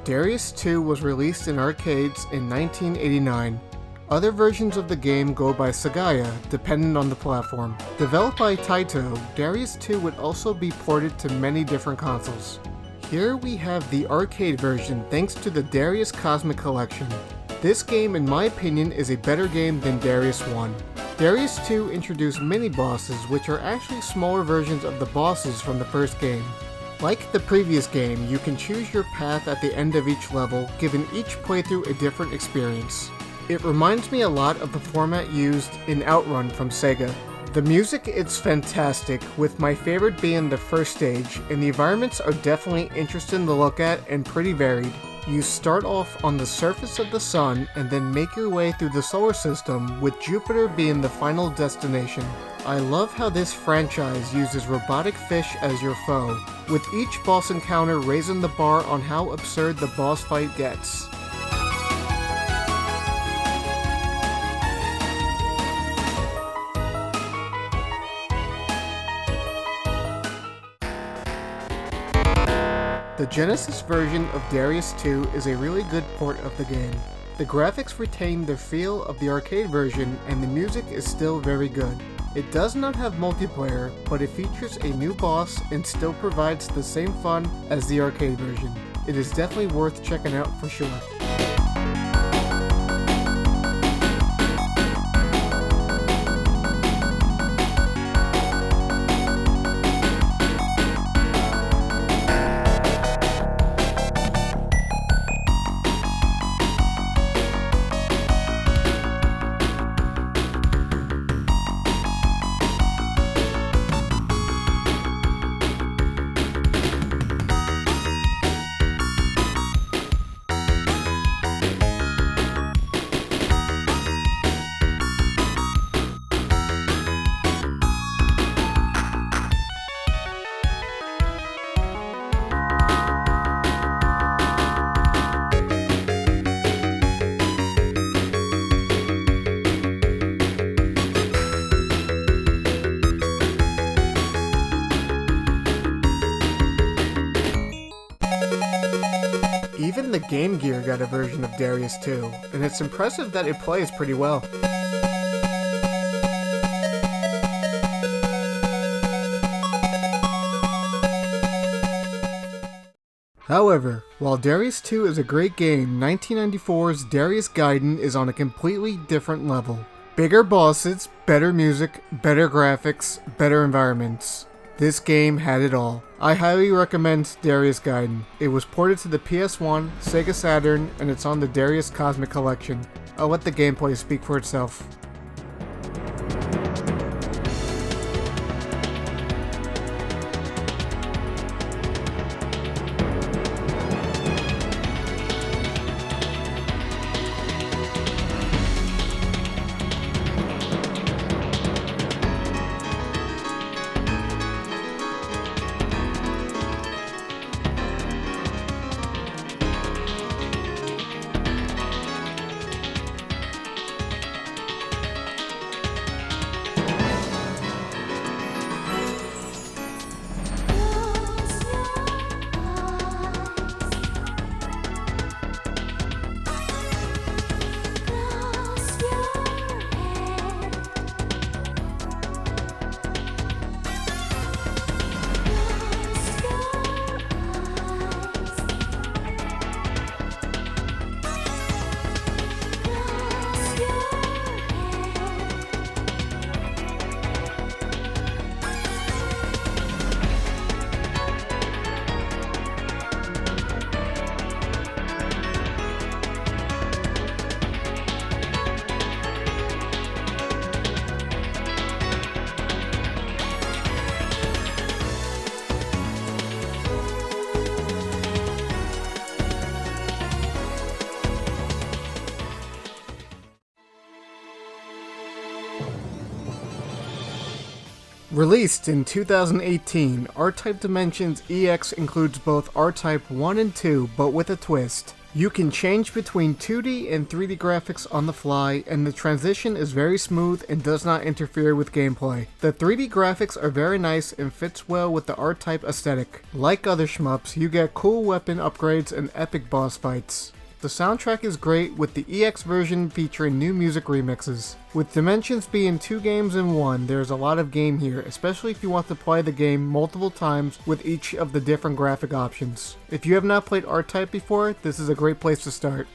Darius II was released in arcades in 1989. Other versions of the game go by Sagaya, depending on the platform. Developed by Taito, Darius II would also be ported to many different consoles. Here we have the arcade version thanks to the Darius Cosmic Collection. This game, in my opinion, is a better game than Darius I. Darius II introduced mini-bosses, which are actually smaller versions of the bosses from the first game. Like the previous game, you can choose your path at the end of each level, giving each playthrough a different experience. It reminds me a lot of the format used in Outrun from Sega. The music is fantastic, with my favorite being the first stage, and the environments are definitely interesting to look at and pretty varied. You start off on the surface of the sun and then make your way through the solar system, with Jupiter being the final destination. I love how this franchise uses robotic fish as your foe, with each boss encounter raising the bar on how absurd the boss fight gets. The Genesis version of Darius II is a really good port of the game. The graphics retain the feel of the arcade version and the music is still very good. It does not have multiplayer, but it features a new boss and still provides the same fun as the arcade version. It is definitely worth checking out for sure. Even the Game Gear got a version of Darius II, and it's impressive that it plays pretty well. However, while Darius II is a great game, 1994's Darius Gaiden is on a completely different level. Bigger bosses, better music, better graphics, better environments. This game had it all. I highly recommend Darius Gaiden. It was ported to the PS1, Sega Saturn, and it's on the Darius Cosmic Collection. I'll let the gameplay speak for itself. Released in 2018, R-Type Dimensions EX includes both R-Type 1 and 2, but with a twist. You can change between 2D and 3D graphics on the fly, and the transition is very smooth and does not interfere with gameplay. The 3D graphics are very nice and fits well with the art type aesthetic. Like other shmups, you get cool weapon upgrades and epic boss fights. The soundtrack is great, with the EX version featuring new music remixes. With Dimensions being 2 games in 1, there's a lot of game here, especially if you want to play the game multiple times with each of the different graphic options. If you have not played R-Type before, this is a great place to start.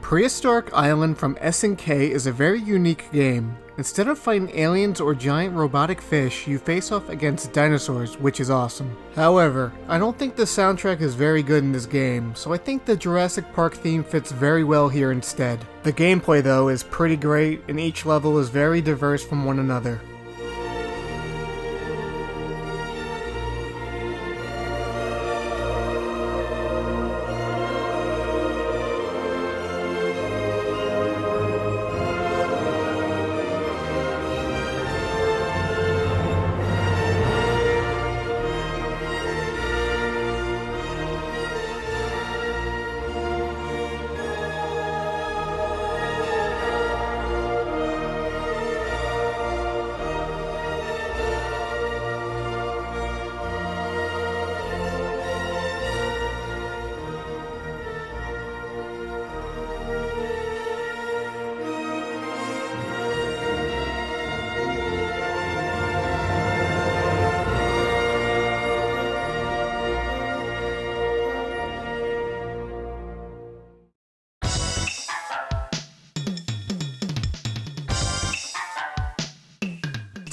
Prehistoric Island from SNK is a very unique game. Instead of fighting aliens or giant robotic fish, you face off against dinosaurs, which is awesome. However, I don't think the soundtrack is very good in this game, so I think the Jurassic Park theme fits very well here instead. The gameplay though is pretty great, and each level is very diverse from one another.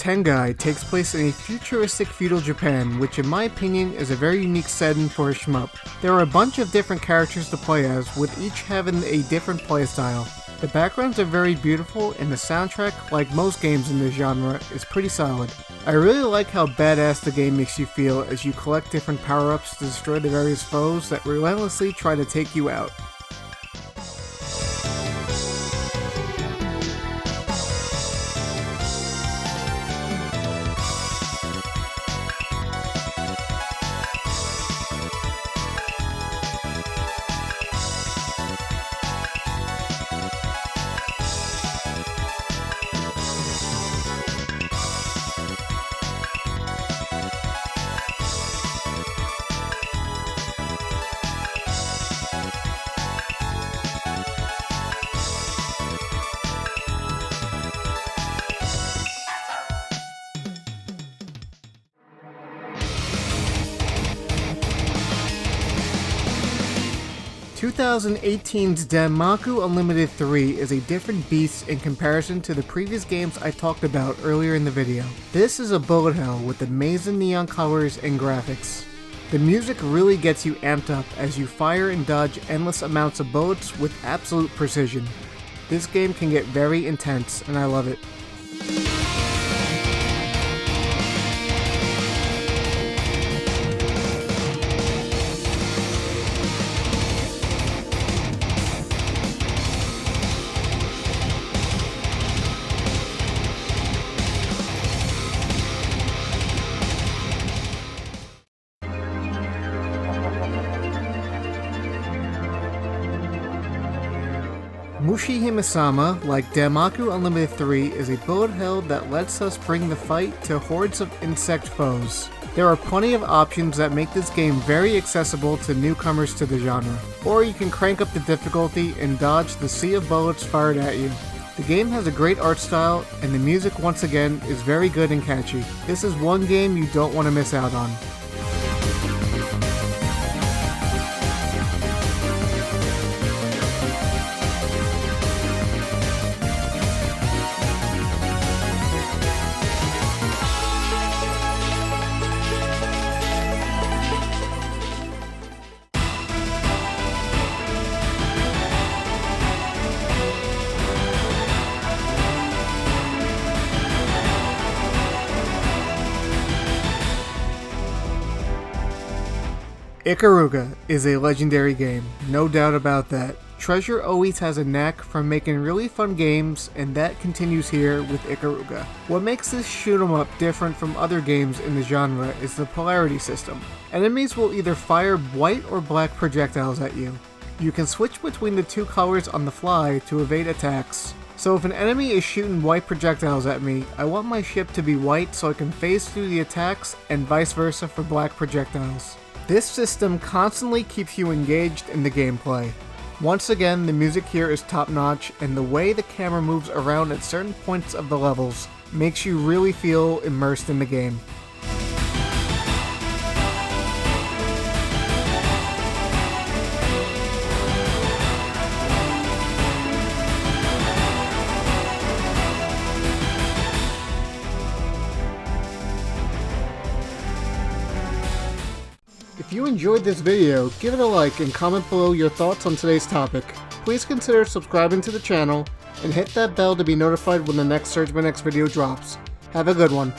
Tengai takes place in a futuristic feudal Japan, which in my opinion is a very unique setting for a shmup. There are a bunch of different characters to play as, with each having a different playstyle. The backgrounds are very beautiful, and the soundtrack, like most games in this genre, is pretty solid. I really like how badass the game makes you feel as you collect different power-ups to destroy the various foes that relentlessly try to take you out. (2018's) Damaku Unlimited 3 is a different beast in comparison to the previous games I talked about earlier in the video. This is a bullet hell with amazing neon colors and graphics. The music really gets you amped up as you fire and dodge endless amounts of bullets with absolute precision. This game can get very intense, and I love it. Mushi-Hime-sama, like Damaku Unlimited 3, is a bullet hell that lets us bring the fight to hordes of insect foes. There are plenty of options that make this game very accessible to newcomers to the genre. Or you can crank up the difficulty and dodge the sea of bullets fired at you. The game has a great art style, and the music once again is very good and catchy. This is one game you don't want to miss out on. Ikaruga is a legendary game, no doubt about that. Treasure always has a knack for making really fun games, and that continues here with Ikaruga. What makes this shoot 'em up different from other games in the genre is the polarity system. Enemies will either fire white or black projectiles at you. You can switch between the two colors on the fly to evade attacks. So if an enemy is shooting white projectiles at me, I want my ship to be white so I can phase through the attacks, and vice versa for black projectiles. This system constantly keeps you engaged in the gameplay. Once again, the music here is top notch, and the way the camera moves around at certain points of the levels makes you really feel immersed in the game. If you enjoyed this video, give it a like and comment below your thoughts on today's topic. Please consider subscribing to the channel and hit that bell to be notified when the next SHMUPS video drops. Have a good one.